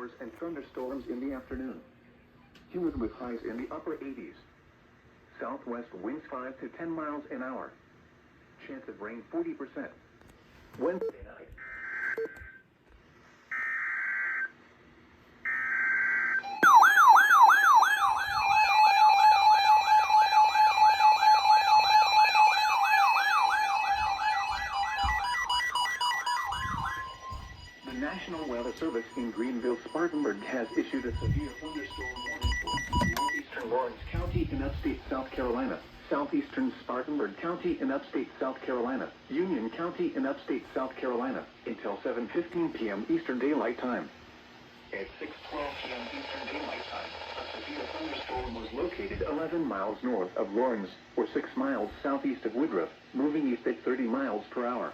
showers and thunderstorms in the afternoon. Humid with highs in the upper 80s. Southwest winds 5 to 10 miles an hour. Chance of rain 40%. Wednesday night. The National Weather Service in Greenville-Spartanburg has issued a severe thunderstorm warning for northeastern Lawrence County in upstate South Carolina, southeastern Spartanburg County in upstate South Carolina, Union County in upstate South Carolina, until 7:15 p.m. Eastern Daylight Time. At 6:12 p.m. Eastern Daylight Time, a severe thunderstorm was located 11 miles north of Lawrence, or 6 miles southeast of Woodruff, moving east at 30 miles per hour.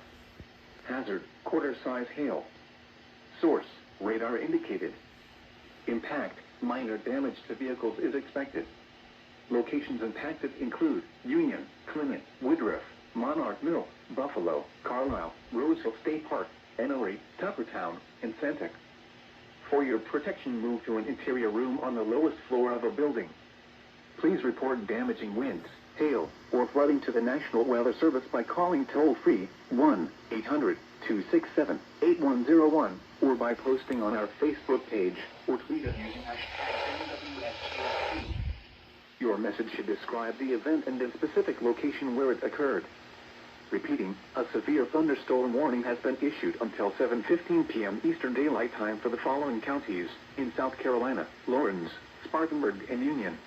Hazard, quarter-size hail. Source, radar indicated. Impact, minor damage to vehicles is expected. Locations impacted include Union, Clement, Woodruff, Monarch Mill, Buffalo, Carlisle, Roseville State Park, Enory, Tuppertown, and Centec. For your protection, move to an interior room on the lowest floor of a building. Please report damaging winds, hail, or flooding to the National Weather Service by calling toll-free 1-800-267-8101 or by posting on our Facebook page or tweet us using #NWSGST. Your message should describe the event and the specific location where it occurred. Repeating, a severe thunderstorm warning has been issued until 7:15 p.m. Eastern Daylight Time for the following counties in South Carolina: Lawrence, Spartanburg, and Union.